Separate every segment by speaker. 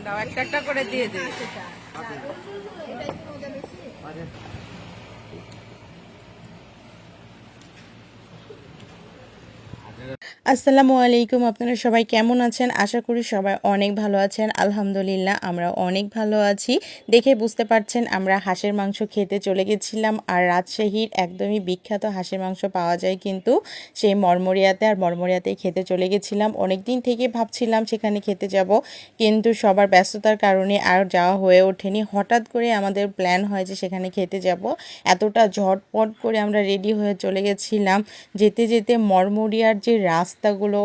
Speaker 1: দাও একটা একটা করে দিয়ে দিই। আসসালামু আলাইকুম, আপনারা সবাই কেমন আছেন? আশা করি সবাই অনেক ভালো আছেন। আলহামদুলিল্লাহ আমরা অনেক ভালো আছি। দেখে বুঝতে পারছেন আমরা হাঁসের মাংস খেতে চলে গেছিলাম। আর রাজশাহীর একদমই বিখ্যাত হাঁসের মাংস পাওয়া যায় কিন্তু সেই মরমরিয়াতে, আর মরমরিয়াতেই খেতে চলে গেছিলাম। অনেক দিন থেকে ভাবছিলাম সেখানে খেতে যাব, কিন্তু সবার ব্যস্ততার কারণে আর যাওয়া হয়ে ওঠেনি। হঠাৎ করে আমাদের প্ল্যান হয় যে সেখানে খেতে যাব। এতটা ঝটপট করে আমরা রেডি হয়ে চলে গেছিলাম। যেতে যেতে মরমরিয়ার যে রাস্তাগুলো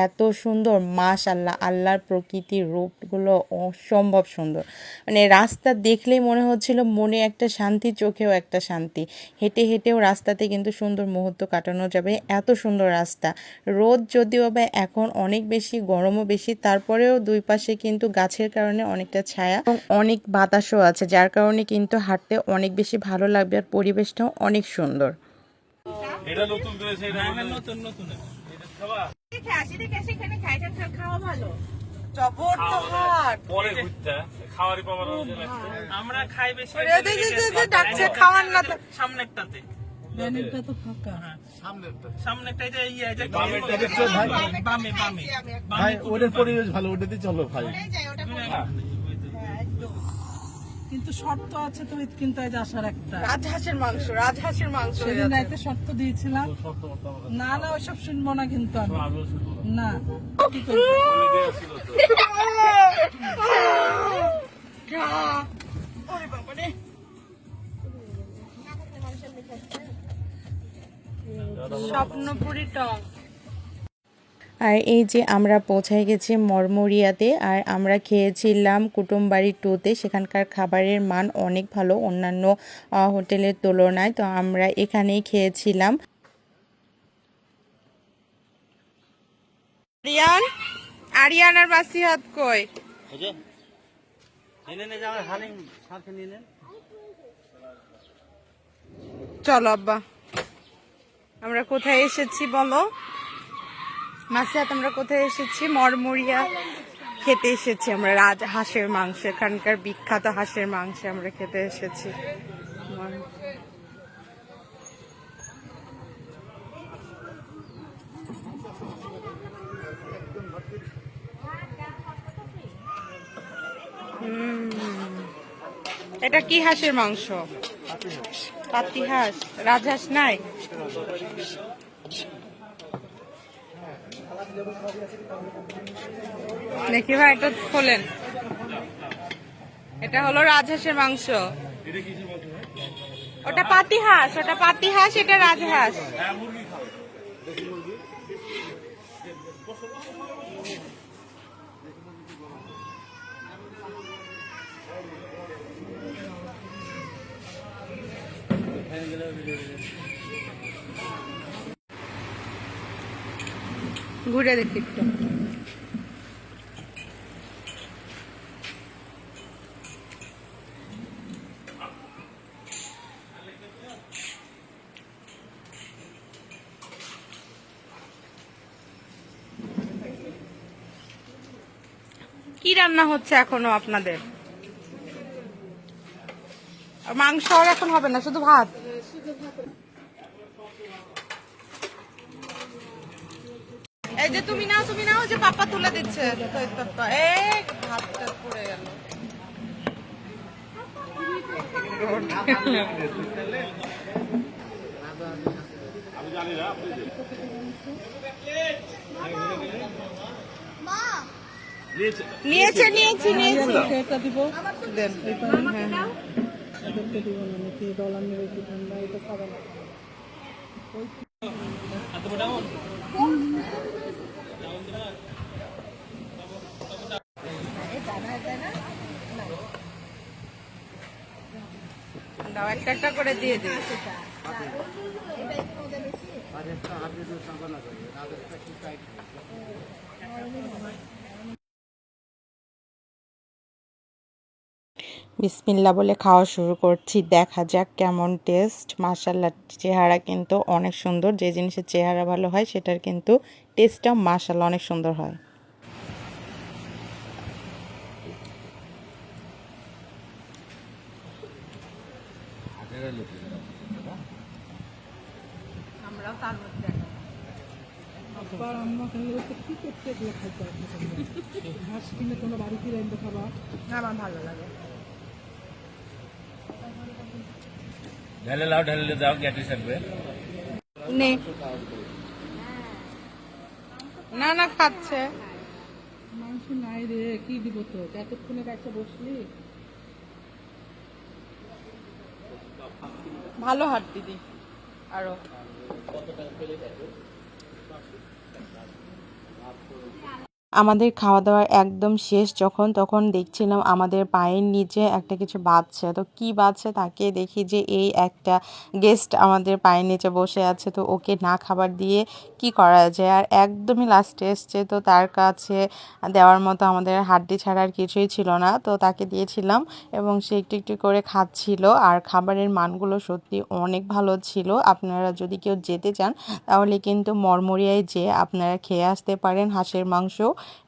Speaker 1: এত সুন্দর, মাশাআল্লাহ, আল্লাহর প্রকৃতির রূপগুলো অসম্ভব সুন্দর। মানে রাস্তা দেখলেই মনে হচ্ছিল মনে একটা শান্তি, চোখেও একটা শান্তি। হেঁটে হেঁটেও রাস্তাতে কিন্তু সুন্দর মুহূর্ত কাটানো যাবে, এত সুন্দর রাস্তা। রোদ যদিও বা এখন অনেক বেশি, গরমও বেশি, তারপরেও দুই পাশে কিন্তু গাছের কারণে অনেকটা ছায়া এবং অনেক বাতাসও আছে, যার কারণে কিন্তু হাঁটতে অনেক বেশি ভালো লাগবে। আর পরিবেশটাও অনেক সুন্দর।
Speaker 2: এটা নতুন করেছে, এটা নতুন নতুন এটা খাওয়া
Speaker 1: এখানে খাওয়া ভালো। জবর তো হাট
Speaker 2: পরে ঘুরতে খাওয়ারই পাবার আমরা খাই বেশি
Speaker 1: ডাকছে খাওয়ার না তো।
Speaker 2: সামনেরটাতে
Speaker 3: ব্যানেরটা তো ফাঁকা।
Speaker 2: সামনেরটা যে ইয়ে যে
Speaker 3: বামে
Speaker 2: বামে
Speaker 3: ভাই ওটার পরিবেশ ভালো, ওটাতে চলো ভাই। কিন্তু শর্ত আছে তো, কিন্তু আজ আসার একটা
Speaker 1: রাজহাঁসের মাংস, রাজহাঁসের মাংস।
Speaker 3: সেদিন রাইতে শর্ত দিয়েছিলাম, না না ওইসব শুনবো না কিন্তু আমি, না কি করবো?
Speaker 1: স্বপ্নপুরি টং।
Speaker 4: আর এই যে আমরা পৌঁছায় গেছি মরমরিয়াতে, আর আমরা খেয়েছিলাম কুটুমবাড়ি 2-তে। সেখানকার খাবারের মান অনেক ভালো অন্যান্য হোটেলের তুলনায়, তো আমরা এখানেই খেয়েছিলাম।
Speaker 1: আরিয়ান, আরিয়ান আর বাসিহাত কই? চলো আব্বা, আমরা কোথায় এসেছি বলো? মাসিহাত, আমরা কোথায় এসেছি? মরমরিয়া খেতে এসেছি আমরা। হাঁসের মাংস, এখানকার বিখ্যাত হাঁসের মাংস আমরা খেতে এসেছি। এটা কি হাঁসের মাংস? পাতি হাঁস। রাজহাঁস নাই? দেখি ভাই, এটা খোলেন। এটা হলো রাজহাঁসের মাংস। ওটা পাতি হাঁস, ওটা পাতি হাঁস, এটা রাজহাঁস। ঘুরে দেখি একটু। কি রান্না হচ্ছে এখনো আপনাদের? মাংস আর এখন হবে না, শুধু ভাত? এই যে তুমি নাও, তুমি নাও, যে পাপা তুলে দিচ্ছে। এই ভাতটা পড়ে গেল। নিয়েছি নিয়েছি নিয়েছি।
Speaker 3: এটা দিব
Speaker 1: দেন। হ্যাঁ।
Speaker 3: এদেরকে দিব না, নাকি ডলার নেবে কি ঠান্ডা, এটা খাবে না।
Speaker 1: দাও একটা একটা করে দিয়ে দিই।
Speaker 4: বিসমিল্লাহ বলে খাওয়া শুরু করছি, দেখা যাক কেমন টেস্ট। মাশাআল্লাহ, চেহারা কিন্তু অনেক সুন্দর। যে জিনিসের চেহারা ভালো হয় সেটার কিন্তু টেস্টটাও মাশাআল্লাহ অনেক সুন্দর হয়।
Speaker 1: তাও তার মধ্যে দেখা
Speaker 3: আব্বার আম্মা খেলে তো কি করতে এগুলো খাইতে হবে ঘাস কিনে কোনো বাড়িতে রাখবে খাবার
Speaker 1: আমার ভালো লাগে
Speaker 2: ঢেলে লাও ঢেলে দাও গ্যাটি থাকবে
Speaker 1: নে না না খাচ্ছে
Speaker 3: মাংস নাই রে কি দিব তো এতক্ষণে কাছে বসলি
Speaker 1: ভালো হাট দিদি আরো
Speaker 4: আমাদের খাওয়া দাওয়া একদম শেষ যখন তখন দেখছিলাম আমাদের পায়ের নিচে একটা কিছু বাজছে তো কি বাজছে তাকে দেখি যে এই একটা গেস্ট আমাদের পায়ের নিচে বসে আছে তো ওকে না খাবার দিয়ে কি করা যায় আর একদমই লাস্টে এসছে তো তার কাছে দেওয়ার মতো আমাদের হাড্ডি ছাড়া আর কিছুই ছিল না তো তাকে দিয়েছিলাম এবং সে একটু একটু করে খাচ্ছিল আর খাবারের মানগুলো সত্যি অনেক ভালো ছিল আপনারা যদি কেউ যেতে চান তাহলে কিন্তু মরমরিয়ায় যেয়ে আপনারা খেয়ে আসতে পারেন হাঁসের মাংস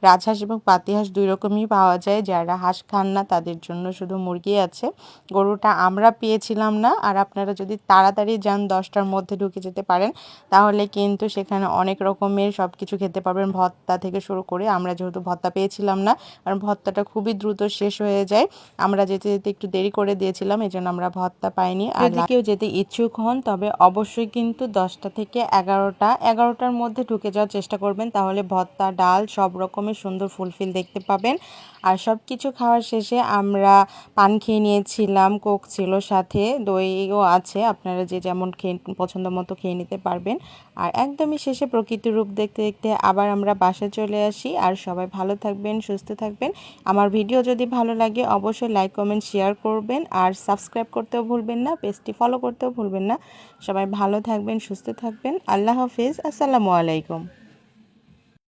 Speaker 4: রাজহাঁস এবং পাতিহাঁস দুই রকমই পাওয়া যায় যারা হাঁস খান না তাদের জন্য শুধু মুরগি আছে গরুটা আমরা পেয়েছিলাম না আর আপনারা যদি তাড়াতাড়ি যান 10টার মধ্যে ঢুকে যেতে পারেন তাহলে কিন্তু সেখানে অনেক রকমের সব কিছু খেতে পারবেন ভর্তা থেকে শুরু করে আমরা যেহেতু ভর্তা পেয়েছিলাম না কারণ ভর্তাটা খুবই দ্রুত শেষ হয়ে যায় আমরা যেতে যেতে একটু দেরি করে দিয়েছিলাম এই জন্য আমরা ভর্তা পাইনি আর যদি কেউ যেতে ইচ্ছুক হন তবে অবশ্যই কিন্তু 10টা থেকে 11টার মধ্যে ঢুকে যাওয়ার চেষ্টা করবেন তাহলে ভর্তা ডাল সব রকমের সুন্দর ফুলফিল দেখতে পাবেন আর সব কিছু খাওয়ার শেষে আমরা পান খেয়ে নিয়েছিলাম কোক ছিল সাথে দইও আছে আপনারা যে যেমন খেয়ে পছন্দ মতো খেয়ে নিতে পারবেন আর একদমই শেষে প্রকৃতির রূপ দেখতে দেখতে আবার আমরা বাসায় চলে আসি আর সবাই ভালো থাকবেন সুস্থ থাকবেন আমার ভিডিও যদি ভালো লাগে অবশ্যই লাইক কমেন্ট শেয়ার করবেন আর সাবস্ক্রাইব করতেও ভুলবেন না পেজটি ফলো করতেও ভুলবেন না সবাই ভালো থাকবেন সুস্থ থাকবেন আল্লাহ হাফেজ আসসালামু আলাইকুম